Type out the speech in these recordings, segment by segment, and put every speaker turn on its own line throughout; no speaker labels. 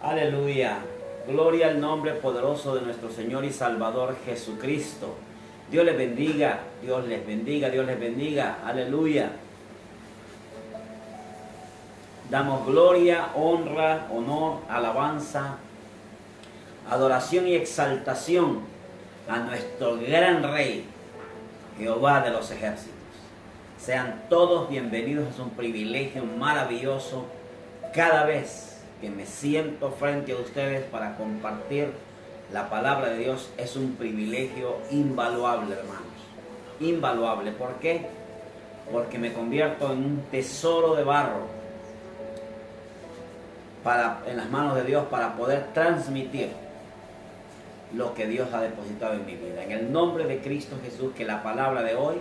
Aleluya. Gloria al nombre poderoso de nuestro Señor y Salvador Jesucristo. Dios les bendiga, Dios les bendiga, Dios les bendiga. Aleluya. Damos gloria, honra, honor, alabanza, adoración y exaltación a nuestro gran Rey, Jehová de los ejércitos. Sean todos bienvenidos, es un privilegio maravilloso cada vez que me siento frente a ustedes para compartir la palabra de Dios. Es un privilegio invaluable, hermanos, invaluable. ¿Por qué? Porque me convierto en un tesoro de barro en las manos de Dios para poder transmitir lo que Dios ha depositado en mi vida. En el nombre de Cristo Jesús, que la palabra de hoy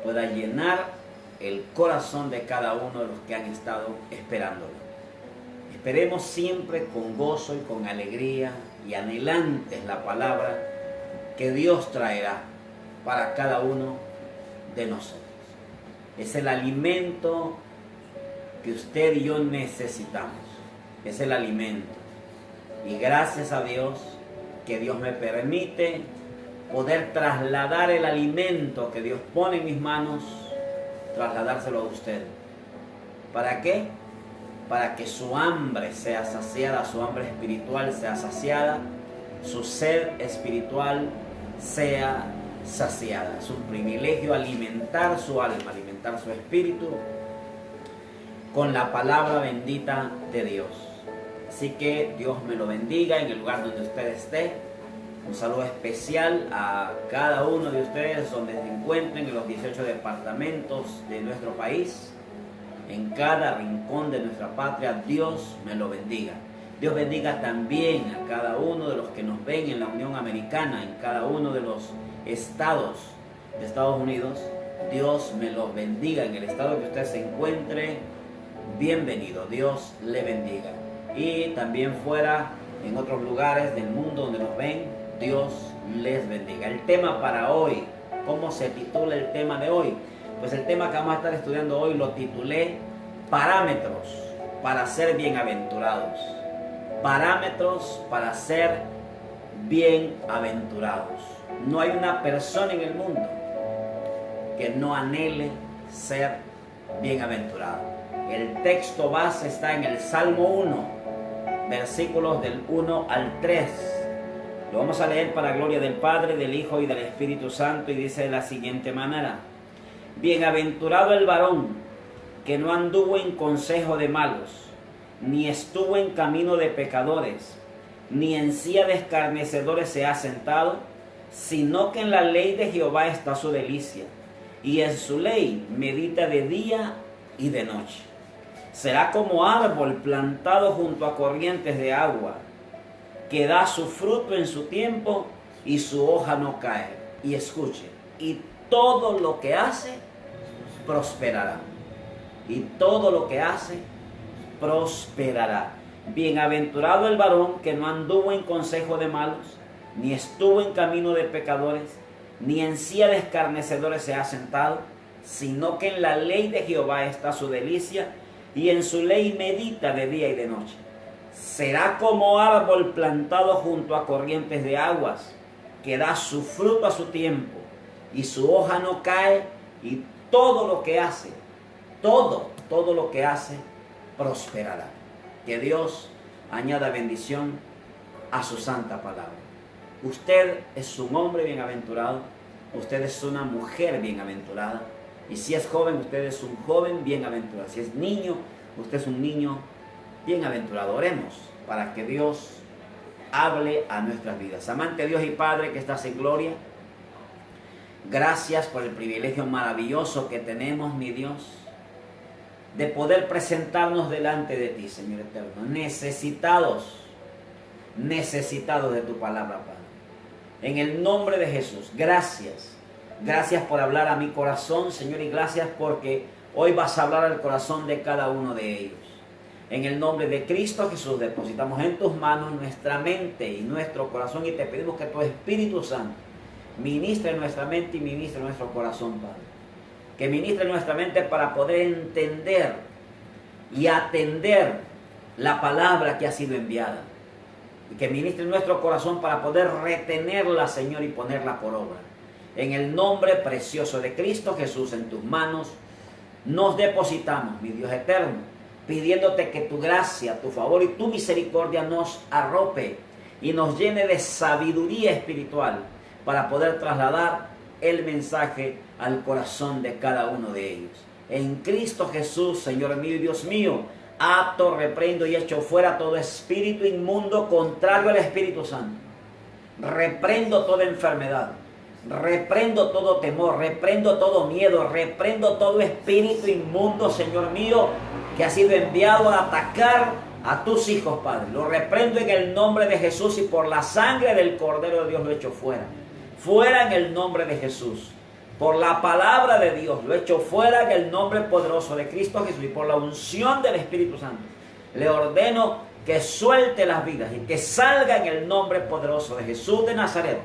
pueda llenar el corazón de cada uno de los que han estado esperándolo. Esperemos siempre con gozo y con alegría y anhelantes la palabra que Dios traerá para cada uno de nosotros. Es el alimento que usted y yo necesitamos. Es el alimento. Y gracias a Dios que Dios me permite poder trasladar el alimento que Dios pone en mis manos, trasladárselo a usted. ¿Para qué? Para que su hambre sea saciada, su hambre espiritual sea saciada, su sed espiritual sea saciada. Es un privilegio alimentar su alma, alimentar su espíritu con la palabra bendita de Dios. Así que Dios me lo bendiga en el lugar donde usted esté. Un saludo especial a cada uno de ustedes donde se encuentren en los 18 departamentos de nuestro país, en cada rincón de nuestra patria. Dios me lo bendiga. Dios bendiga también a cada uno de los que nos ven en la Unión Americana, en cada uno de los estados de Estados Unidos. Dios me lo bendiga. En el estado que usted se encuentre, bienvenido. Dios le bendiga. Y también fuera, en otros lugares del mundo donde nos ven, Dios les bendiga. El tema para hoy, ¿cómo se titula el tema de hoy? Pues el tema que vamos a estar estudiando hoy lo titulé Parámetros para ser bienaventurados. Parámetros para ser bienaventurados. No hay una persona en el mundo que no anhele ser bienaventurado. El texto base está en el Salmo 1, versículos del 1 al 3. Lo vamos a leer para gloria del Padre, del Hijo y del Espíritu Santo, y dice de la siguiente manera: Bienaventurado el varón que no anduvo en consejo de malos, ni estuvo en camino de pecadores, ni en silla de escarnecedores se ha sentado, sino que en la ley de Jehová está su delicia, y en su ley medita de día y de noche. Será como árbol plantado junto a corrientes de agua, que da su fruto en su tiempo y su hoja no cae. Y escuche, y todo lo que hace prosperará. Y todo lo que hace prosperará. Bienaventurado el varón que no anduvo en consejo de malos, ni estuvo en camino de pecadores, ni en silla de escarnecedores se ha sentado, sino que en la ley de Jehová está su delicia, y en su ley medita de día y de noche. Será como árbol plantado junto a corrientes de aguas, que da su fruto a su tiempo, y su hoja no cae, y todo lo que hace, todo lo que hace, prosperará. Que Dios añada bendición a su santa palabra. Usted es un hombre bienaventurado, usted es una mujer bienaventurada, y si es joven, usted es un joven bienaventurado. Si es niño, usted es un niño bienaventurado. Oremos para que Dios hable a nuestras vidas. Amante Dios y Padre que estás en gloria, gracias por el privilegio maravilloso que tenemos, mi Dios, de poder presentarnos delante de ti, Señor eterno, necesitados de tu palabra, Padre. En el nombre de Jesús, gracias. Gracias por hablar a mi corazón, Señor, y gracias porque hoy vas a hablar al corazón de cada uno de ellos. En el nombre de Cristo Jesús depositamos en tus manos nuestra mente y nuestro corazón, y te pedimos que tu Espíritu Santo ministre nuestra mente y ministre nuestro corazón, Padre. Que ministre nuestra mente para poder entender y atender la palabra que ha sido enviada. Y que ministre en nuestro corazón para poder retenerla, Señor, y ponerla por obra. En el nombre precioso de Cristo Jesús, en tus manos nos depositamos, mi Dios eterno, pidiéndote que tu gracia, tu favor y tu misericordia nos arrope y nos llene de sabiduría espiritual para poder trasladar el mensaje al corazón de cada uno de ellos. En Cristo Jesús, Señor mío y Dios mío, ato, reprendo y echo fuera todo espíritu inmundo contrario al Espíritu Santo. Reprendo toda enfermedad, reprendo todo temor, reprendo todo miedo, reprendo todo espíritu inmundo, Señor mío, que ha sido enviado a atacar a tus hijos, Padre. Lo reprendo en el nombre de Jesús y por la sangre del Cordero de Dios lo echo fuera. Fuera en el nombre de Jesús. Por la palabra de Dios lo echo fuera en el nombre poderoso de Cristo Jesús y por la unción del Espíritu Santo. Le ordeno que suelte las vidas y que salga en el nombre poderoso de Jesús de Nazaret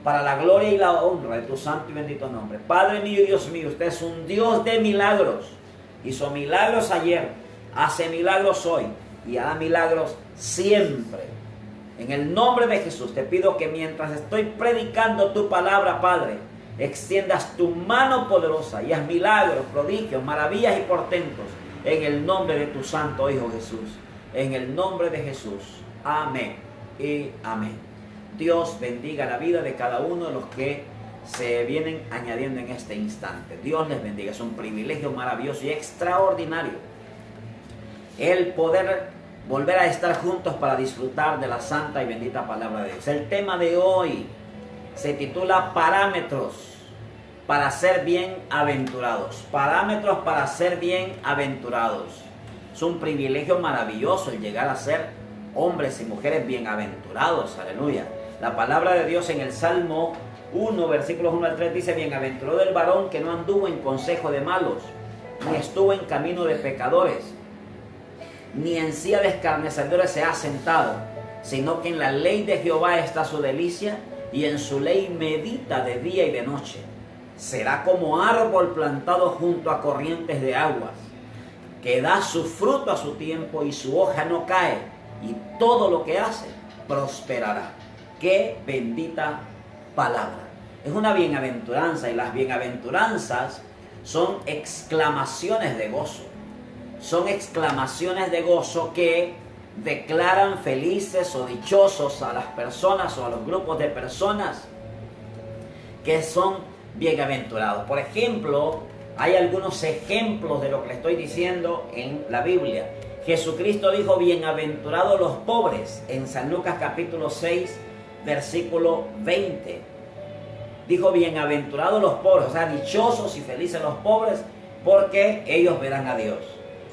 para la gloria y la honra de tu santo y bendito nombre. Padre mío y Dios mío, usted es un Dios de milagros. Hizo milagros ayer, hace milagros hoy y hará milagros siempre. En el nombre de Jesús te pido que mientras estoy predicando tu palabra, Padre, extiendas tu mano poderosa y haz milagros, prodigios, maravillas y portentos en el nombre de tu santo Hijo Jesús. En el nombre de Jesús. Amén y amén. Dios bendiga la vida de cada uno de los que se vienen añadiendo en este instante. Dios les bendiga. Es un privilegio maravilloso y extraordinario el poder volver a estar juntos para disfrutar de la santa y bendita palabra de Dios. El tema de hoy se titula Parámetros para ser bienaventurados. Parámetros para ser bienaventurados. Es un privilegio maravilloso el llegar a ser hombres y mujeres bienaventurados. Aleluya. La palabra de Dios en el Salmo 1, versículos 1 al 3 dice: bienaventurado el varón que no anduvo en consejo de malos, ni estuvo en camino de pecadores, ni en silla de escarnecedores se ha sentado, sino que en la ley de Jehová está su delicia, y en su ley medita de día y de noche. Será como árbol plantado junto a corrientes de aguas, que da su fruto a su tiempo y su hoja no cae, y todo lo que hace prosperará. ¡Qué bendita palabra! Es una bienaventuranza, y las bienaventuranzas son exclamaciones de gozo. Son exclamaciones de gozo que declaran felices o dichosos a las personas o a los grupos de personas que son bienaventurados. Por ejemplo, hay algunos ejemplos de lo que le estoy diciendo en la Biblia. Jesucristo dijo: bienaventurados los pobres, en San Lucas capítulo 6, versículo 20. Dijo: bienaventurados los pobres, o sea, dichosos y felices los pobres, porque ellos verán a Dios.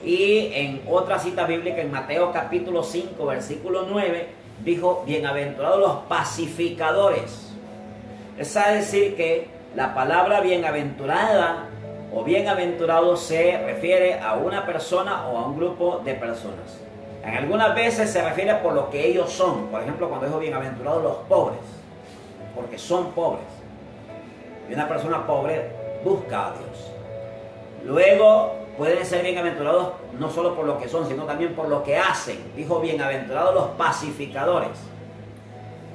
Y en otra cita bíblica, en Mateo capítulo 5, versículo 9, dijo: bienaventurados los pacificadores. Es decir que la palabra bienaventurada o bienaventurado se refiere a una persona o a un grupo de personas. En algunas veces se refiere por lo que ellos son. Por ejemplo, cuando dijo bienaventurados los pobres, porque son pobres. Y una persona pobre busca a Dios. Luego pueden ser bienaventurados no solo por lo que son, sino también por lo que hacen. Dijo: bienaventurados los pacificadores,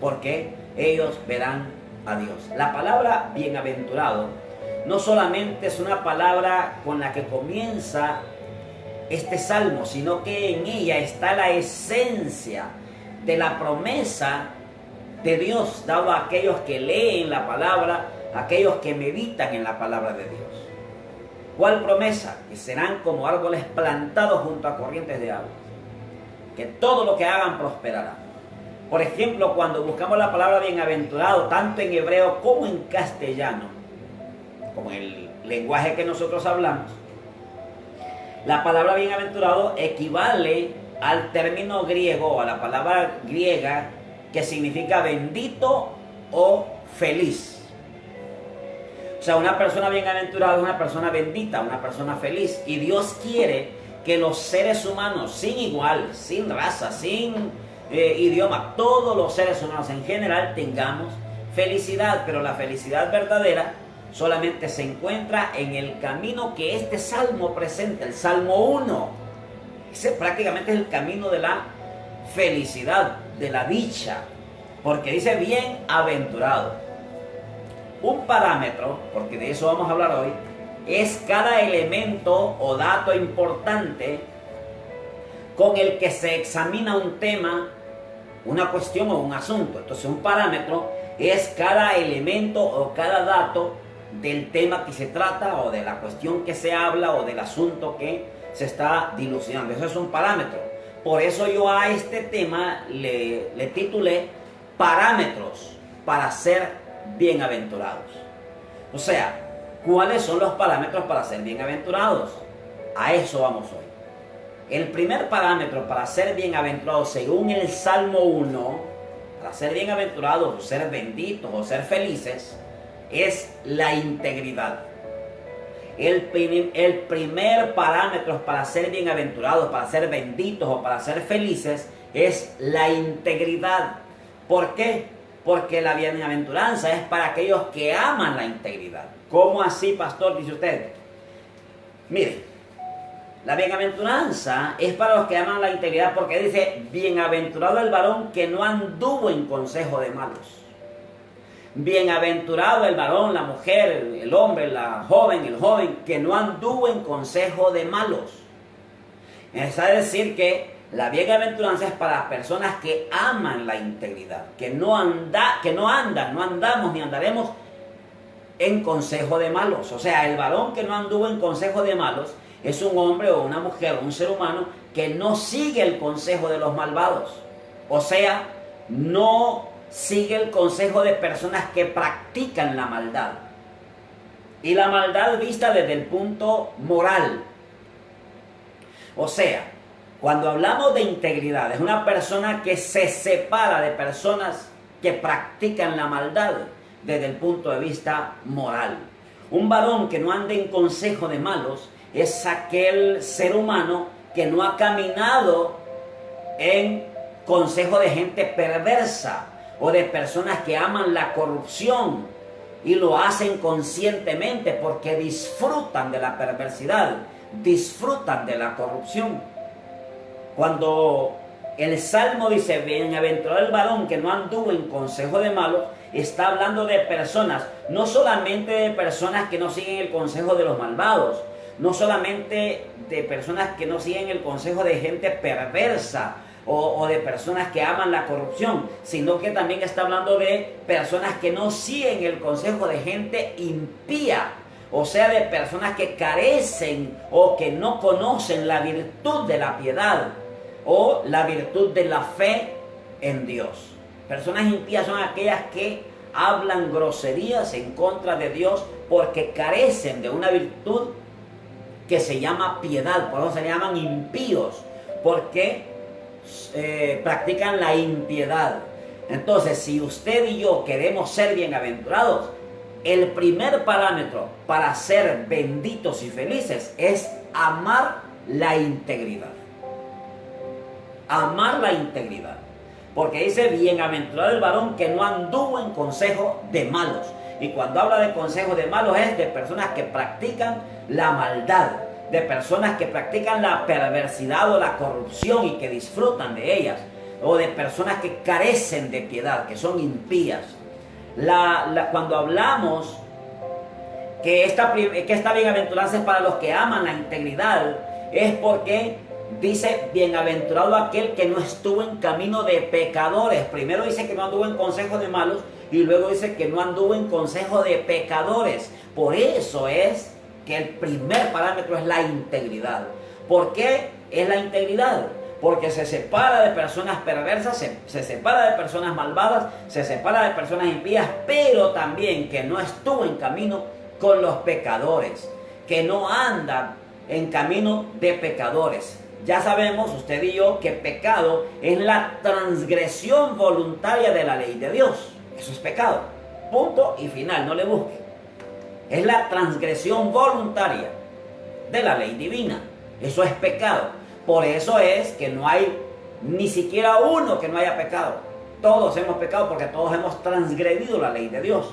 porque ellos verán a Dios. La palabra bienaventurado no solamente es una palabra con la que comienza este salmo, sino que en ella está la esencia de la promesa de Dios dado a aquellos que leen la palabra, a aquellos que meditan en la palabra de Dios. ¿Cuál promesa? Que serán como árboles plantados junto a corrientes de agua, que todo lo que hagan prosperará. Por ejemplo, cuando buscamos la palabra bienaventurado, tanto en hebreo como en castellano, como el lenguaje que nosotros hablamos, la palabra bienaventurado equivale al término griego, a la palabra griega que significa bendito o feliz. O sea, una persona bienaventurada es una persona bendita, una persona feliz. Y Dios quiere que los seres humanos, sin igual, sin raza, sin idioma, todos los seres humanos en general tengamos felicidad. Pero la felicidad verdadera solamente se encuentra en el camino que este salmo presenta, el Salmo 1. Ese prácticamente es el camino de la felicidad, de la dicha, porque dice bienaventurado. Un parámetro, porque de eso vamos a hablar hoy, es cada elemento o dato importante con el que se examina un tema, una cuestión o un asunto. Entonces un parámetro es cada elemento o cada dato del tema que se trata o de la cuestión que se habla o del asunto que se está dilucidando. Eso es un parámetro. Por eso yo a este tema le titulé parámetros para ser bienaventurados. O sea, ¿cuáles son los parámetros para ser bienaventurados? A eso vamos hoy. El primer parámetro para ser bienaventurados, según el Salmo 1, para ser bienaventurados o ser benditos o ser felices, es la integridad. El primer parámetro para ser bienaventurados, para ser benditos o para ser felices es la integridad. ¿Por qué? Porque la bienaventuranza es para aquellos que aman la integridad. ¿Cómo así, pastor? Dice usted. Mire, la bienaventuranza es para los que aman la integridad, porque dice, bienaventurado el varón que no anduvo en consejo de malos. Bienaventurado el varón, la mujer, el hombre, la joven, el joven, que no anduvo en consejo de malos. Es decir, que la bienaventuranza es para las personas que aman la integridad, que no andamos ni andaremos en consejo de malos. O sea, el varón que no anduvo en consejo de malos es un hombre o una mujer, un ser humano que no sigue el consejo de los malvados. O sea, no sigue el consejo de personas que practican la maldad. Y la maldad vista desde el punto moral. O sea, cuando hablamos de integridad, es una persona que se separa de personas que practican la maldad desde el punto de vista moral. Un varón que no anda en consejo de malos es aquel ser humano que no ha caminado en consejo de gente perversa o de personas que aman la corrupción y lo hacen conscientemente porque disfrutan de la perversidad, disfrutan de la corrupción. Cuando el Salmo dice, bienaventurado el varón que no anduvo en consejo de malos, está hablando de personas, no solamente de personas que no siguen el consejo de los malvados, no solamente de personas que no siguen el consejo de gente perversa o de personas que aman la corrupción, sino que también está hablando de personas que no siguen el consejo de gente impía, o sea, de personas que carecen o que no conocen la virtud de la piedad o la virtud de la fe en Dios. Personas impías son aquellas que hablan groserías en contra de Dios porque carecen de una virtud que se llama piedad. Por eso se llaman impíos, porque practican la impiedad. Entonces, si usted y yo queremos ser bienaventurados, el primer parámetro para ser benditos y felices es amar la integridad. Amar la integridad. Porque dice, bienaventurado el varón que no anduvo en consejo de malos. Y cuando habla de consejo de malos es de personas que practican la maldad, de personas que practican la perversidad o la corrupción y que disfrutan de ellas, o de personas que carecen de piedad, que son impías. Cuando hablamos que esta bienaventuranza es para los que aman la integridad, es porque dice, bienaventurado aquel que no estuvo en camino de pecadores. Primero dice que no anduvo en consejo de malos y luego dice que no anduvo en consejo de pecadores. Por eso es que el primer parámetro es la integridad. ¿Por qué es la integridad? Porque se separa de personas perversas, se separa de personas malvadas, se separa de personas impías, pero también que no estuvo en camino con los pecadores, que no anda en camino de pecadores. Ya sabemos, usted y yo, que pecado es la transgresión voluntaria de la ley de Dios. Eso es pecado. Punto y final, no le busque. Es la transgresión voluntaria de la ley divina. Eso es pecado. Por eso es que no hay ni siquiera uno que no haya pecado. Todos hemos pecado porque todos hemos transgredido la ley de Dios.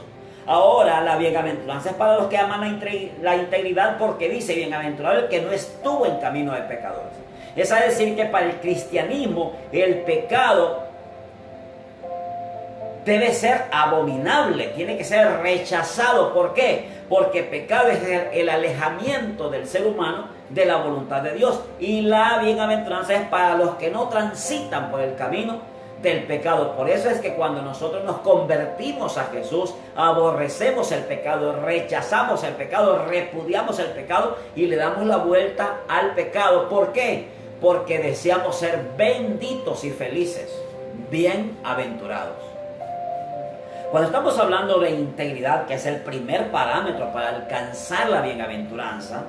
Ahora, la bienaventuranza es para los que aman la integridad, porque dice, bienaventurado el que no estuvo en camino de pecadores. Es decir, que para el cristianismo el pecado debe ser abominable, tiene que ser rechazado. ¿Por qué? Porque pecado es el alejamiento del ser humano de la voluntad de Dios. Y la bienaventuranza es para los que no transitan por el camino del pecado. Por eso es que cuando nosotros nos convertimos a Jesús, aborrecemos el pecado, rechazamos el pecado, repudiamos el pecado y le damos la vuelta al pecado. ¿Por qué? Porque deseamos ser benditos y felices, bienaventurados. Cuando estamos hablando de integridad, que es el primer parámetro para alcanzar la bienaventuranza,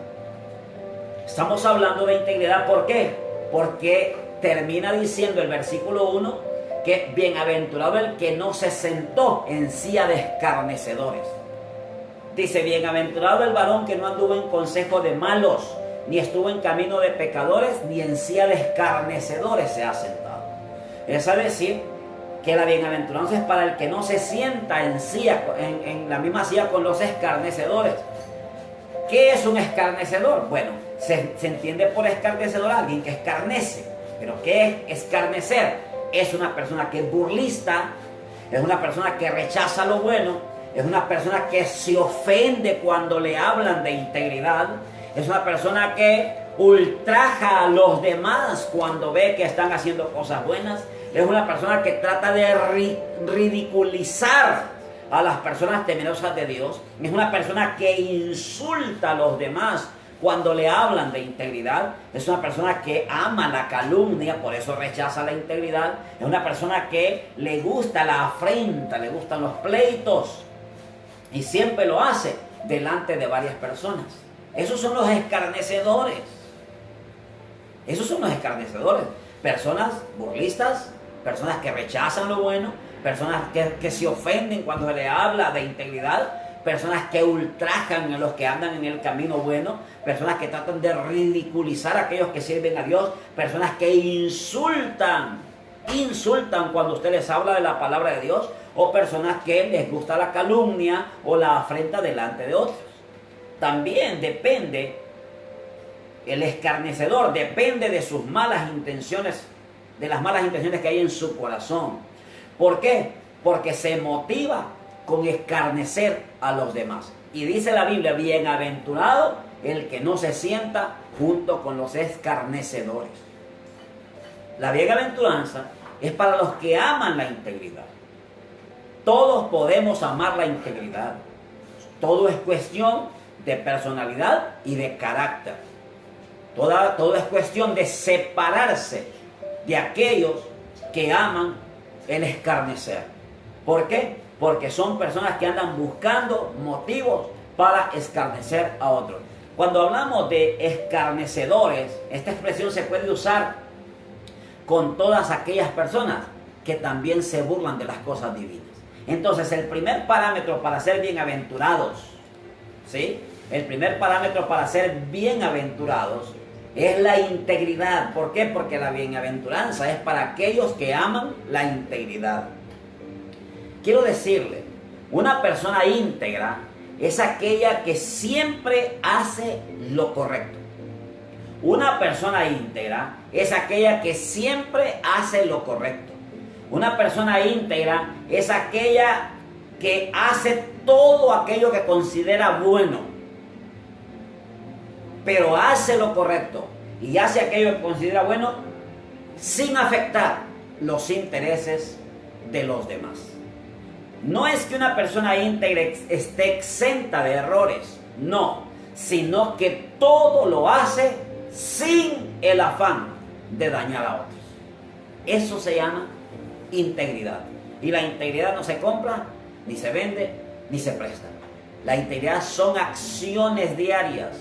estamos hablando de integridad. ¿Por qué? Porque termina diciendo el versículo 1 que bienaventurado el que no se sentó en silla de escarnecedores. Dice, bienaventurado el varón que no anduvo en consejo de malos, ni estuvo en camino de pecadores, ni en silla de escarnecedores se ha sentado. Es decir, que la bienaventuranza es para el que no se sienta en silla, en la misma silla con los escarnecedores. ¿Qué es un escarnecedor? Bueno, se entiende por escarnecedor a alguien que escarnece. Pero ¿qué es escarnecer? Es una persona que es burlista, es una persona que rechaza lo bueno, es una persona que se ofende cuando le hablan de integridad, es una persona que ultraja a los demás cuando ve que están haciendo cosas buenas, es una persona que trata de ridiculizar a las personas temerosas de Dios, es una persona que insulta a los demás cuando le hablan de integridad, es una persona que ama la calumnia, por eso rechaza la integridad, es una persona que le gusta la afrenta, le gustan los pleitos y siempre lo hace delante de varias personas. Esos son los escarnecedores. Esos son los escarnecedores. Personas burlistas, personas que rechazan lo bueno, personas que se ofenden cuando se le habla de integridad, personas que ultrajan a los que andan en el camino bueno, personas que tratan de ridiculizar a aquellos que sirven a Dios, personas que insultan cuando usted les habla de la palabra de Dios, o personas que les gusta la calumnia o la afrenta delante de otros. También depende, el escarnecedor depende de sus malas intenciones, de las malas intenciones que hay en su corazón. ¿Por qué? Porque se motiva con escarnecer a los demás. Y dice la Biblia, bienaventurado el que no se sienta junto con los escarnecedores. La bienaventuranza es para los que aman la integridad. Todos podemos amar la integridad. Todo es cuestión de personalidad y de carácter. Todo es cuestión de separarse de aquellos que aman el escarnecer. ¿Por qué? Porque son personas que andan buscando motivos para escarnecer a otros. Cuando hablamos de escarnecedores, esta expresión se puede usar con todas aquellas personas que también se burlan de las cosas divinas. Entonces, el primer parámetro para ser bienaventurados, ¿sí? El primer parámetro para ser bienaventurados es la integridad. ¿Por qué? Porque la bienaventuranza es para aquellos que aman la integridad. Quiero decirle, una persona íntegra es aquella que siempre hace lo correcto. Una persona íntegra es aquella que siempre hace lo correcto. Una persona íntegra es aquella que hace todo aquello que considera bueno, pero hace lo correcto y hace aquello que considera bueno sin afectar los intereses de los demás. No es que una persona íntegra esté exenta de errores, no, sino que todo lo hace sin el afán de dañar a otros. Eso se llama integridad. Y la integridad no se compra, ni se vende, ni se presta. La integridad son acciones diarias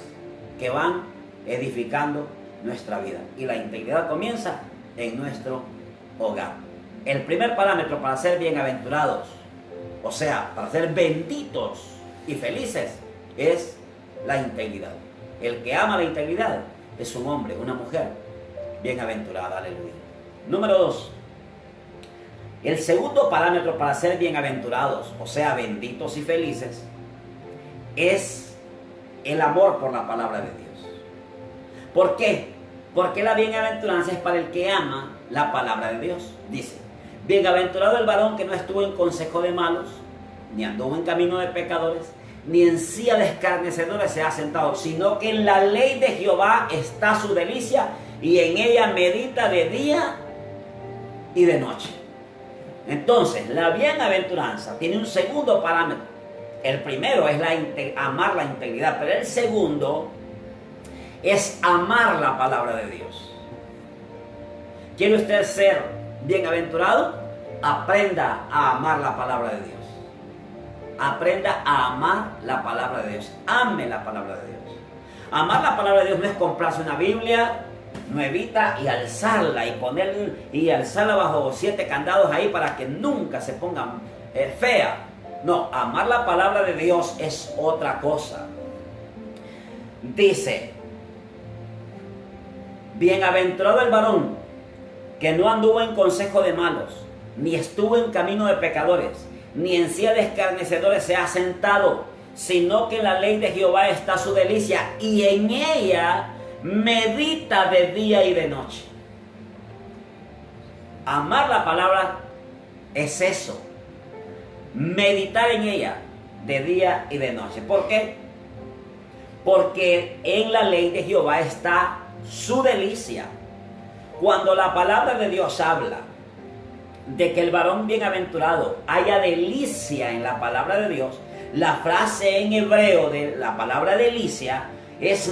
que van edificando nuestra vida. Y la integridad comienza en nuestro hogar. El primer parámetro para ser bienaventurados, o sea, para ser benditos y felices, es la integridad. El que ama la integridad es un hombre, una mujer bienaventurada. Aleluya. Número 2. El segundo parámetro para ser bienaventurados, o sea, benditos y felices, es el amor por la palabra de Dios. ¿Por qué? Porque la bienaventuranza es para el que ama la palabra de Dios. Dice, bienaventurado el varón que no estuvo en consejo de malos, ni anduvo en camino de pecadores, ni en silla de escarnecedores se ha sentado, sino que en la ley de Jehová está su delicia, y en ella medita de día y de noche. Entonces, la bienaventuranza tiene un segundo parámetro. El primero es amar la integridad, pero el segundo es amar la palabra de Dios. ¿Quiere usted ser bienaventurado? Aprenda a amar la palabra de Dios. Aprenda a amar la palabra de Dios. Ame la palabra de Dios. Amar la palabra de Dios no es comprarse una Biblia nuevita y alzarla y alzarla bajo 7 candados ahí para que nunca se ponga fea. No, amar la palabra de Dios es otra cosa. Dice, bienaventurado el varón que no anduvo en consejo de malos, ni estuvo en camino de pecadores, ni en silla de escarnecedores se ha sentado, sino que en la ley de Jehová está su delicia, y en ella medita de día y de noche. Amar la palabra es eso, meditar en ella de día y de noche. ¿Por qué? Porque en la ley de Jehová está su delicia. Cuando la palabra de Dios habla de que el varón bienaventurado haya delicia en la palabra de Dios, la frase en hebreo de la palabra delicia es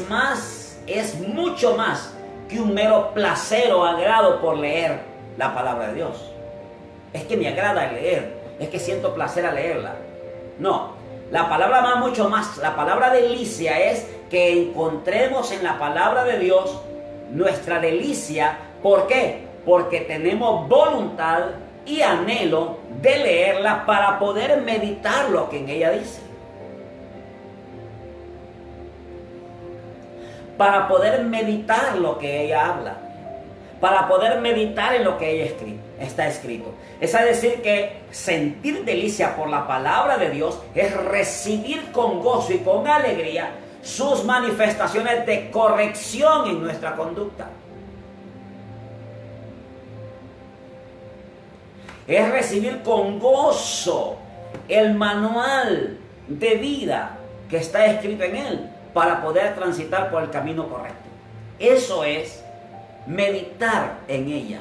mucho más que un mero placer o agrado por leer la palabra de Dios. Es que me agrada leer, es que siento placer al leerla. No, la palabra va mucho más. La palabra delicia es que encontremos en la palabra de Dios nuestra delicia. ¿Por qué? Porque tenemos voluntad y anhelo de leerla para poder meditar lo que en ella dice. Para poder meditar lo que ella habla. Para poder meditar en lo que ella está escrito. Es decir que sentir delicia por la palabra de Dios es recibir con gozo y con alegría sus manifestaciones de corrección en nuestra conducta. Es recibir con gozo el manual de vida que está escrito en él para poder transitar por el camino correcto. Eso es meditar en ella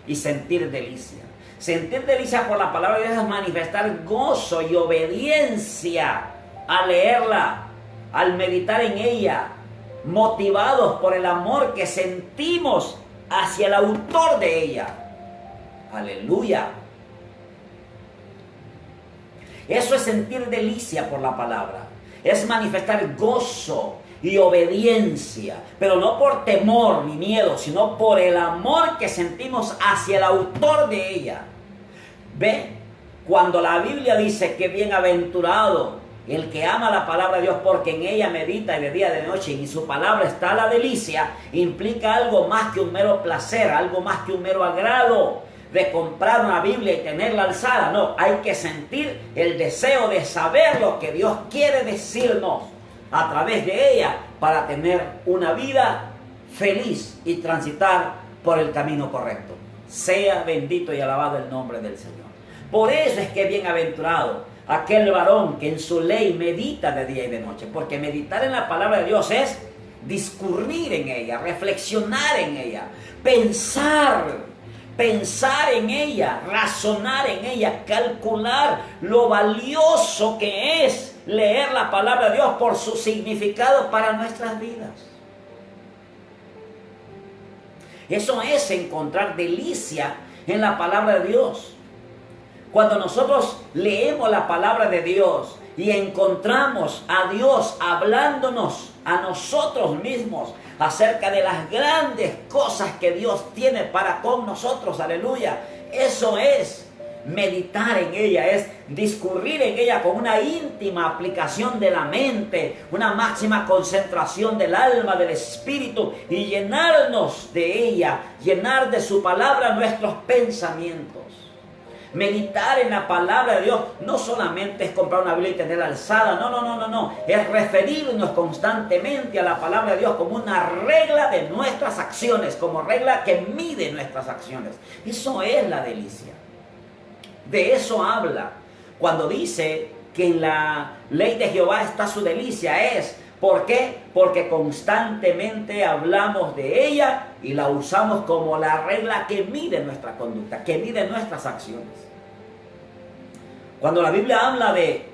y sentir delicia. Sentir delicia por la palabra de Dios es manifestar gozo y obediencia al leerla, al meditar en ella, motivados por el amor que sentimos hacia el autor de ella. Aleluya. Eso es sentir delicia por la palabra. Es manifestar gozo y obediencia, pero no por temor ni miedo, sino por el amor que sentimos hacia el autor de ella. ¿Ve? Cuando la Biblia dice que bienaventurado el que ama la palabra de Dios, porque en ella medita de día y de noche, y en su palabra está la delicia, implica algo más que un mero placer, algo más que un mero agrado de comprar una Biblia y tenerla alzada. No, hay que sentir el deseo de saber lo que Dios quiere decirnos a través de ella para tener una vida feliz y transitar por el camino correcto. Sea bendito y alabado el nombre del Señor. Por eso es que bienaventurado aquel varón que en su ley medita de día y de noche, porque meditar en la palabra de Dios es discurrir en ella, reflexionar en ella, pensar en ella, razonar en ella, calcular lo valioso que es leer la palabra de Dios por su significado para nuestras vidas. Eso es encontrar delicia en la palabra de Dios. Cuando nosotros leemos la palabra de Dios y encontramos a Dios hablándonos a nosotros mismos acerca de las grandes cosas que Dios tiene para con nosotros, aleluya. Eso es meditar en ella, es discurrir en ella con una íntima aplicación de la mente, una máxima concentración del alma, del espíritu, y llenarnos de ella, llenar de su palabra nuestros pensamientos. Meditar en la palabra de Dios no solamente es comprar una Biblia y tenerla alzada, no. Es referirnos constantemente a la palabra de Dios como una regla de nuestras acciones, como regla que mide nuestras acciones. Eso es la delicia. De eso habla. Cuando dice que en la ley de Jehová está su delicia, ¿por qué? Porque constantemente hablamos de ella y la usamos como la regla que mide nuestra conducta, que mide nuestras acciones. Cuando la Biblia habla de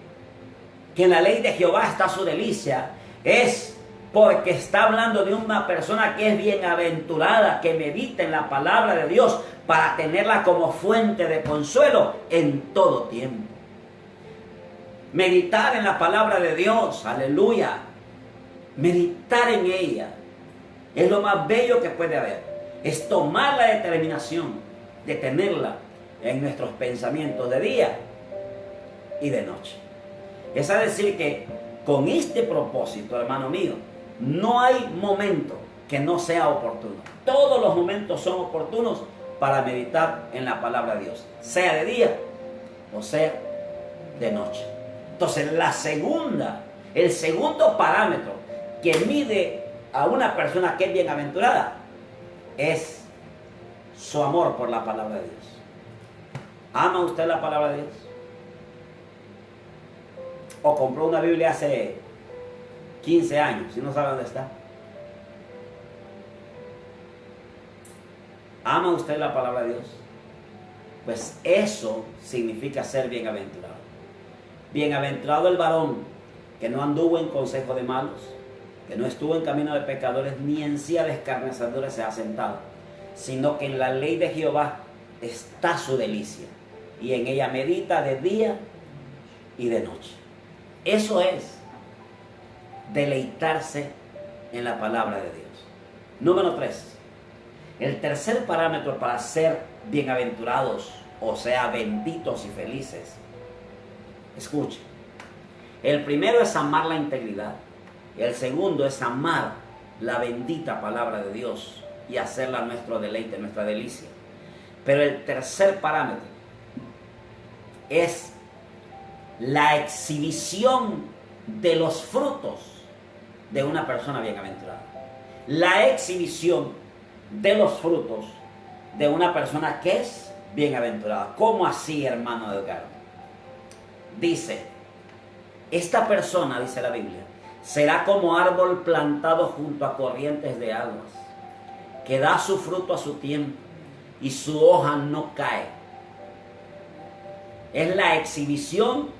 que en la ley de Jehová está su delicia, es porque está hablando de una persona que es bienaventurada, que medita en la palabra de Dios para tenerla como fuente de consuelo en todo tiempo. Meditar en la palabra de Dios, aleluya. Meditar en ella es lo más bello que puede haber. Es tomar la determinación de tenerla en nuestros pensamientos de día y de noche. Es decir que con este propósito, hermano mío, no hay momento que no sea oportuno. Todos los momentos son oportunos para meditar en la palabra de Dios, sea de día o sea de noche. Entonces el segundo parámetro que mide a una persona que es bienaventurada es su amor por la palabra de Dios. ¿Ama usted la palabra de Dios? ¿O compró una Biblia hace 15 años y no sabe dónde está? ¿Ama usted la palabra de Dios? Pues eso significa ser bienaventurado. Bienaventurado el varón que no anduvo en consejo de malos, que no estuvo en camino de pecadores, ni en silla de escarnecedores se ha sentado, sino que en la ley de Jehová está su delicia, y en ella medita de día y de noche. Eso es deleitarse en la palabra de Dios. Número 3. El tercer parámetro para ser bienaventurados, o sea, benditos y felices. Escuche. El primero es amar la integridad. El segundo es amar la bendita palabra de Dios y hacerla nuestro deleite, nuestra delicia. Pero el tercer parámetro es la exhibición de los frutos de una persona bienaventurada. La exhibición de los frutos de una persona que es bienaventurada. ¿Cómo así, hermano Edgar? Dice, esta persona, dice la Biblia, será como árbol plantado junto a corrientes de aguas, que da su fruto a su tiempo y su hoja no cae. Es la exhibición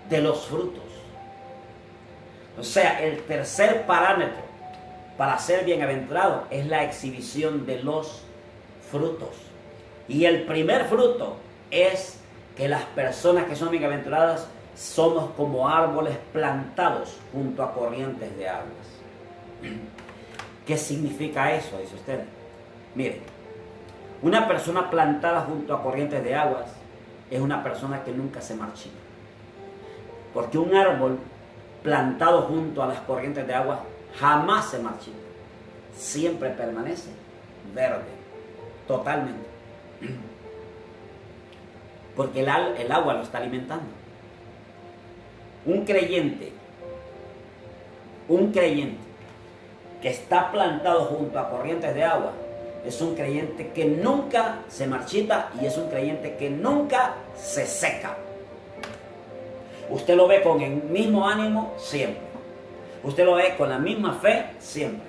de los frutos. O sea, el tercer parámetro para ser bienaventurado es la exhibición de los frutos. Y el primer fruto es que las personas que son bienaventuradas somos como árboles plantados junto a corrientes de aguas. ¿Qué significa eso? Dice usted. Mire, una persona plantada junto a corrientes de aguas es una persona que nunca se marchita. Porque un árbol plantado junto a las corrientes de agua jamás se marchita. Siempre permanece verde, totalmente. Porque el agua lo está alimentando. Un creyente que está plantado junto a corrientes de agua es un creyente que nunca se marchita y es un creyente que nunca se seca. Usted lo ve con el mismo ánimo siempre. Usted lo ve con la misma fe siempre.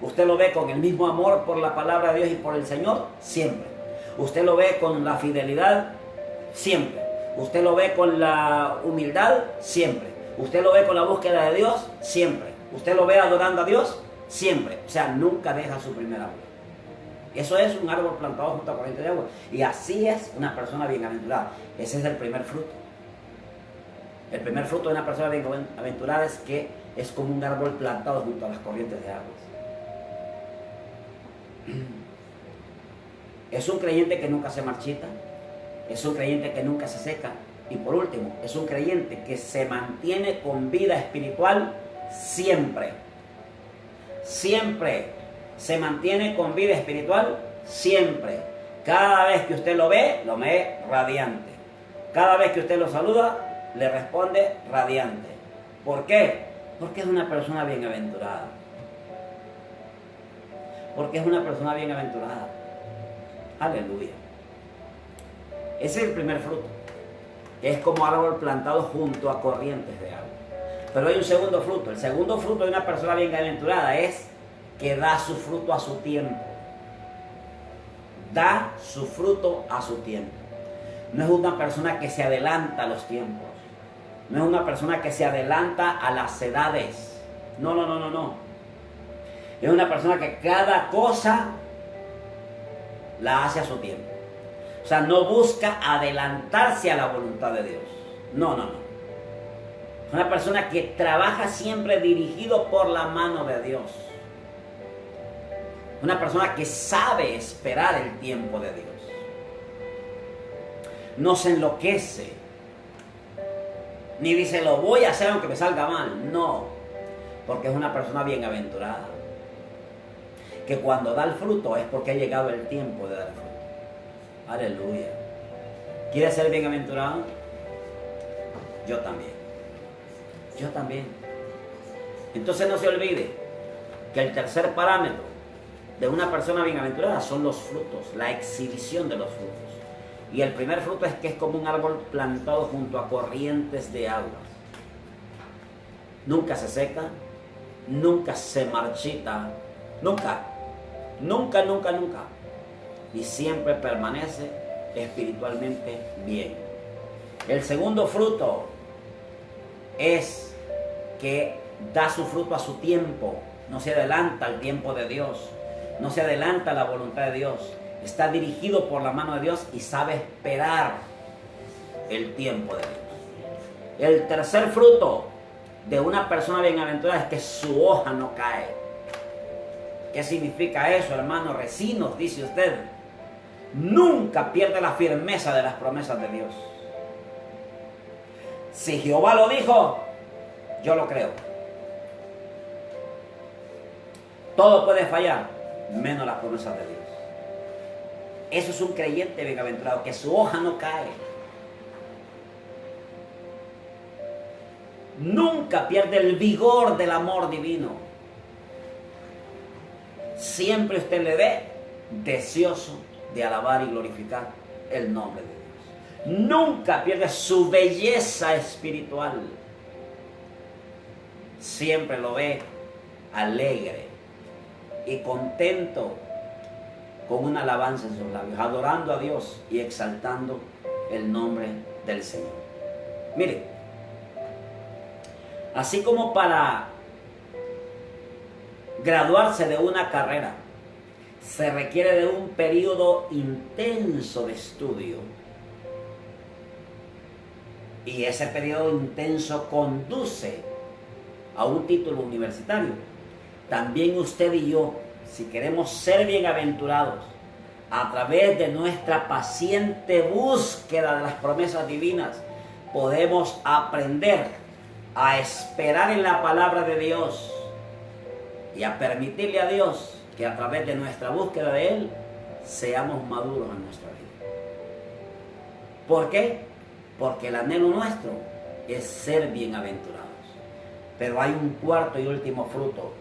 Usted lo ve con el mismo amor por la palabra de Dios y por el Señor siempre. Usted lo ve con la fidelidad siempre. Usted lo ve con la humildad siempre. Usted lo ve con la búsqueda de Dios siempre. Usted lo ve adorando a Dios siempre. O sea, nunca deja su primer amor. Eso es un árbol plantado junto a corriente de agua. Y así es una persona bienaventurada. Ese es el primer fruto. El primer fruto de una persona bienaventurada es que es como un árbol plantado junto a las corrientes de aguas. Es un creyente que nunca se marchita. Es un creyente que nunca se seca. Y por último, es un creyente que se mantiene con vida espiritual siempre. Siempre se mantiene con vida espiritual siempre. Cada vez que usted lo ve radiante. Cada vez que usted lo saluda, le responde radiante. ¿Por qué? Porque es una persona bienaventurada. Porque es una persona bienaventurada. Aleluya. Ese es el primer fruto, que es como árbol plantado junto a corrientes de agua. Pero hay un segundo fruto. El segundo fruto de una persona bienaventurada es que da su fruto a su tiempo. Da su fruto a su tiempo. No es una persona que se adelanta a los tiempos. No es una persona que se adelanta a las edades. No. Es una persona que cada cosa la hace a su tiempo. O sea, no busca adelantarse a la voluntad de Dios. No. Es una persona que trabaja siempre dirigido por la mano de Dios. Una persona que sabe esperar el tiempo de Dios. No se enloquece. Ni dice, lo voy a hacer aunque me salga mal. No. Porque es una persona bienaventurada. Que cuando da el fruto es porque ha llegado el tiempo de dar el fruto. Aleluya. ¿Quieres ser bienaventurado? Yo también. Yo también. Entonces no se olvide que el tercer parámetro de una persona bienaventurada son los frutos, la exhibición de los frutos. Y el primer fruto es que es como un árbol plantado junto a corrientes de aguas. Nunca se seca, nunca se marchita, nunca. Y siempre permanece espiritualmente bien. El segundo fruto es que da su fruto a su tiempo. No se adelanta al tiempo de Dios. No se adelanta a la voluntad de Dios. Está dirigido por la mano de Dios y sabe esperar el tiempo de Dios. El tercer fruto de una persona bienaventurada es que su hoja no cae. ¿Qué significa eso, hermano? Recinos, dice usted. Nunca pierde la firmeza de las promesas de Dios. Si Jehová lo dijo, yo lo creo. Todo puede fallar, menos las promesas de Dios. Eso es un creyente bienaventurado, que su hoja no cae. Nunca pierde el vigor del amor divino. Siempre usted le ve deseoso de alabar y glorificar el nombre de Dios. Nunca pierde su belleza espiritual. Siempre lo ve alegre y contento, con una alabanza en sus labios, adorando a Dios y exaltando el nombre del Señor. Mire, así como para graduarse de una carrera se requiere de un periodo intenso de estudio, y ese periodo intenso conduce a un título universitario, también usted y yo, si queremos ser bienaventurados, a través de nuestra paciente búsqueda de las promesas divinas, podemos aprender a esperar en la palabra de Dios y a permitirle a Dios que a través de nuestra búsqueda de Él seamos maduros en nuestra vida. ¿Por qué? Porque el anhelo nuestro es ser bienaventurados. Pero hay un cuarto y último fruto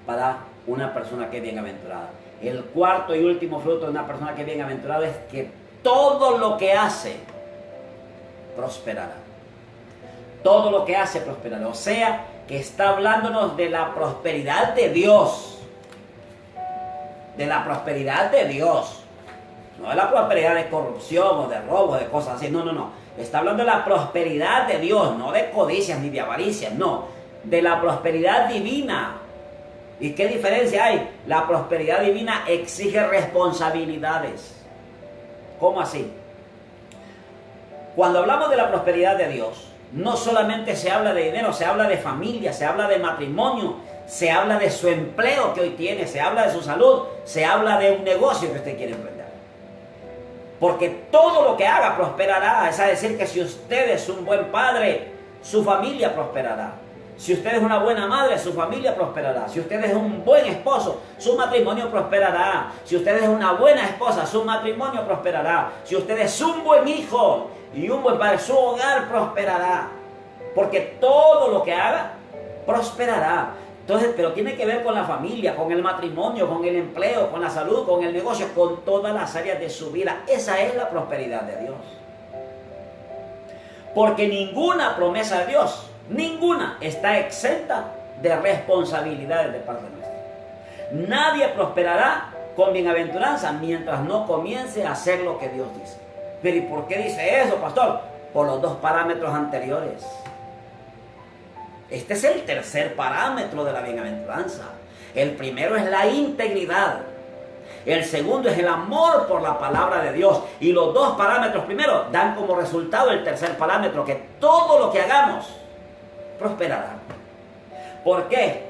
para una persona que es bienaventurada. El cuarto y último fruto de una persona que es bienaventurada es que todo lo que hace prosperará. Todo lo que hace prosperará. O sea, que está hablándonos de la prosperidad de Dios. De la prosperidad de Dios. No de la prosperidad de corrupción o de robo, de cosas así. No. Está hablando de la prosperidad de Dios, no de codicias ni de avaricias, no. De la prosperidad divina. ¿Y qué diferencia hay? La prosperidad divina exige responsabilidades. ¿Cómo así? Cuando hablamos de la prosperidad de Dios, no solamente se habla de dinero, se habla de familia, se habla de matrimonio, se habla de su empleo que hoy tiene, se habla de su salud, se habla de un negocio que usted quiere emprender. Porque todo lo que haga prosperará. Es decir, que si usted es un buen padre, su familia prosperará. Si usted es una buena madre, su familia prosperará. Si usted es un buen esposo, su matrimonio prosperará. Si usted es una buena esposa, su matrimonio prosperará. Si usted es un buen hijo y un buen padre, su hogar prosperará. Porque todo lo que haga, prosperará. Entonces, pero tiene que ver con la familia, con el matrimonio, con el empleo, con la salud, con el negocio, con todas las áreas de su vida. Esa es la prosperidad de Dios. Porque ninguna promesa de Dios, ninguna, está exenta de responsabilidades de parte nuestra. Nadie prosperará con bienaventuranza mientras no comience a hacer lo que Dios dice. Pero ¿y por qué dice eso, pastor? Por los dos parámetros anteriores. Este es el tercer parámetro de la bienaventuranza. El primero es la integridad. El segundo es el amor por la palabra de Dios. Y los dos parámetros primero dan como resultado el tercer parámetro, que todo lo que hagamos prosperará. ¿Por qué?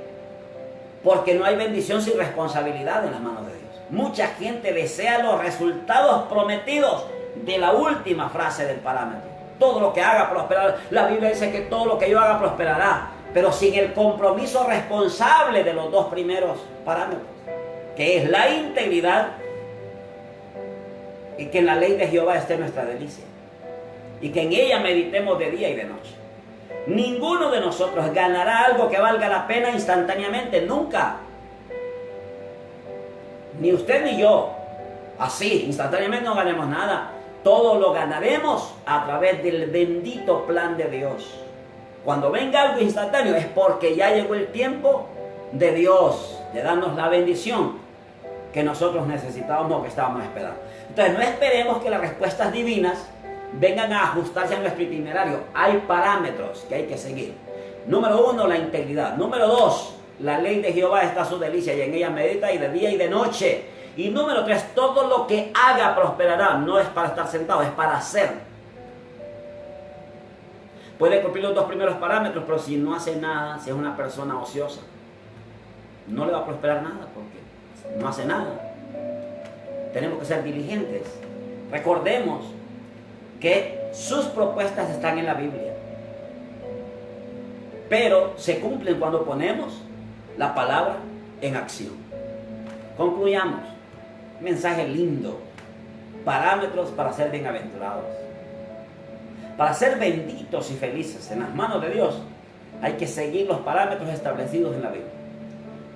Porque no hay bendición sin responsabilidad en las manos de Dios. Mucha gente desea los resultados prometidos de la última frase del parámetro. Todo lo que haga prosperará. La Biblia dice que todo lo que yo haga prosperará, pero sin el compromiso responsable de los dos primeros parámetros, que es la integridad y que en la ley de Jehová esté nuestra delicia y que en ella meditemos de día y de noche. Ninguno de nosotros ganará algo que valga la pena instantáneamente, nunca. Ni usted ni yo. Así, instantáneamente no ganemos nada. Todo lo ganaremos a través del bendito plan de Dios. Cuando venga algo instantáneo es porque ya llegó el tiempo de Dios, de darnos la bendición que nosotros necesitábamos o que estábamos esperando. Entonces no esperemos que las respuestas divinas vengan a ajustarse a nuestro itinerario. Hay parámetros que hay que seguir. Número 1, la integridad. Número 2, la ley de Jehová está a su delicia y en ella medita y de día y de noche. Y número 3, todo lo que haga prosperará. No es para estar sentado, es para hacer. Puede cumplir los dos primeros parámetros, pero si no hace nada, si es una persona ociosa, no le va a prosperar nada porque no hace nada. Tenemos que ser diligentes. Recordemos que sus propuestas están en la Biblia, pero se cumplen cuando ponemos la palabra en acción. Concluyamos. Mensaje lindo. Parámetros para ser bienaventurados. Para ser benditos y felices en las manos de Dios, hay que seguir los parámetros establecidos en la Biblia.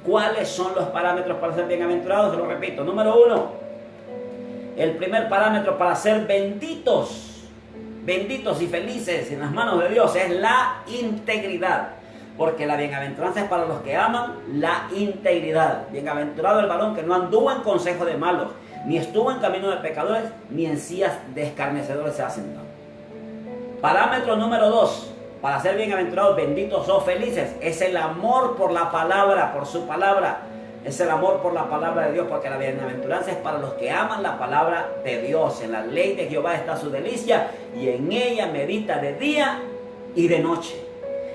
¿Cuáles son los parámetros para ser bienaventurados? Se lo repito. Número 1, el primer parámetro para ser benditos y felices en las manos de Dios es la integridad. Porque la bienaventuranza es para los que aman la integridad. Bienaventurado el varón que no anduvo en consejo de malos, ni estuvo en camino de pecadores, ni en sillas de escarnecedores se ha sentado. Parámetro número 2, para ser bienaventurados, benditos o felices, es el amor por la palabra, por su palabra. Es el amor por la palabra de Dios, porque la bienaventuranza es para los que aman la palabra de Dios. En la ley de Jehová está su delicia y en ella medita de día y de noche.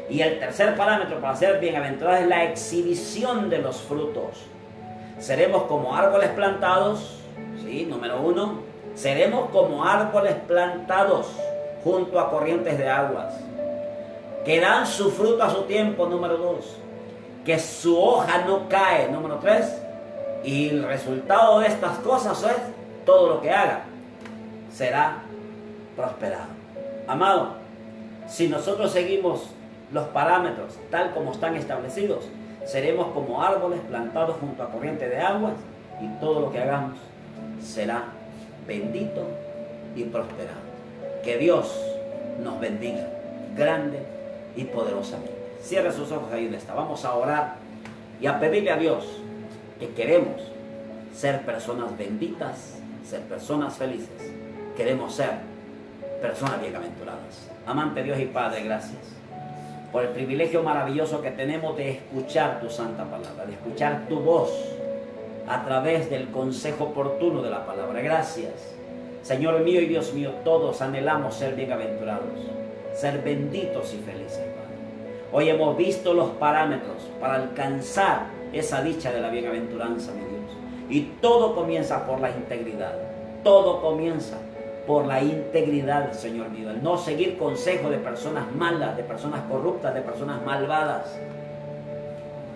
Y el tercer parámetro para ser bienaventurados es la exhibición de los frutos. Seremos como árboles plantados, ¿sí? Número 1, seremos como árboles plantados junto a corrientes de aguas, que dan su fruto a su tiempo. Número 2, que su hoja no cae. Número 3, y el resultado de estas cosas es todo lo que haga será prosperado. Amado, si nosotros seguimos los parámetros tal como están establecidos, seremos como árboles plantados junto a corriente de aguas y todo lo que hagamos será bendito y prosperado. Que Dios nos bendiga grande y poderosamente. Cierre sus ojos ahí donde está. Vamos a orar y a pedirle a Dios que queremos ser personas benditas, ser personas felices. Queremos ser personas bienaventuradas. Amante Dios y Padre, gracias por el privilegio maravilloso que tenemos de escuchar tu santa palabra, de escuchar tu voz a través del consejo oportuno de la palabra. Gracias, Señor mío y Dios mío, todos anhelamos ser bienaventurados, ser benditos y felices, Padre. Hoy hemos visto los parámetros para alcanzar esa dicha de la bienaventuranza, mi Dios. Y todo comienza por la integridad, todo comienza por la integridad, Señor mío, el no seguir consejos de personas malas, de personas corruptas, de personas malvadas,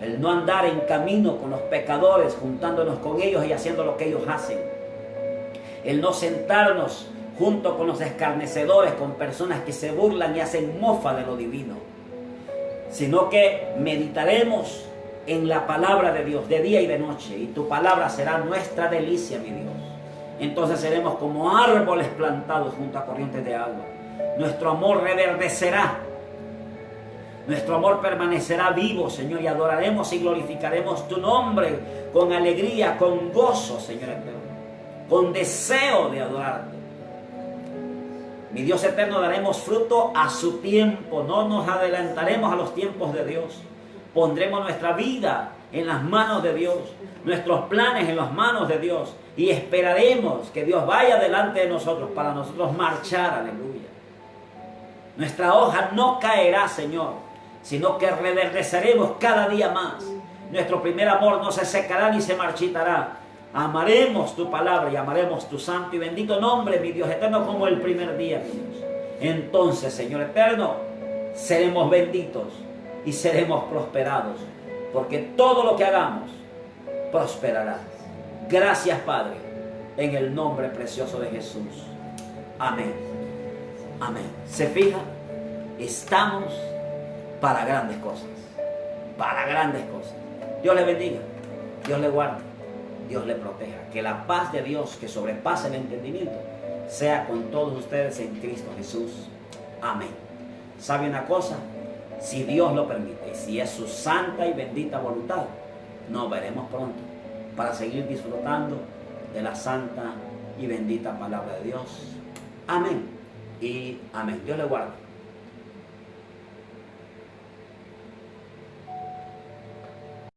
el no andar en camino con los pecadores, juntándonos con ellos y haciendo lo que ellos hacen, el no sentarnos junto con los escarnecedores, con personas que se burlan y hacen mofa de lo divino, sino que meditaremos en la palabra de Dios de día y de noche, y tu palabra será nuestra delicia, mi Dios. Entonces seremos como árboles plantados junto a corrientes de agua. Nuestro amor reverdecerá, nuestro amor permanecerá vivo, Señor, y adoraremos y glorificaremos tu nombre con alegría, con gozo, Señor eterno, con deseo de adorarte. Mi Dios eterno, daremos fruto a su tiempo, no nos adelantaremos a los tiempos de Dios. Pondremos nuestra vida en las manos de Dios, nuestros planes en las manos de Dios, y esperaremos que Dios vaya delante de nosotros para nosotros marchar, aleluya. Nuestra hoja no caerá, Señor, sino que reverdeceremos cada día más. Nuestro primer amor no se secará ni se marchitará. Amaremos tu palabra y amaremos tu santo y bendito nombre, mi Dios eterno, como el primer día, mi Dios. Entonces, Señor eterno, seremos benditos y seremos prosperados, porque todo lo que hagamos prosperará. Gracias, Padre, en el nombre precioso de Jesús. Amén. Amén. ¿Se fija? Estamos para grandes cosas. Para grandes cosas. Dios le bendiga. Dios le guarde. Dios le proteja. Que la paz de Dios, que sobrepasa el entendimiento, sea con todos ustedes en Cristo Jesús. Amén. ¿Sabe una cosa? Si Dios lo permite, y si es su santa y bendita voluntad, nos veremos pronto para seguir disfrutando de la santa y bendita palabra de Dios. Amén y amén. Dios le guarde.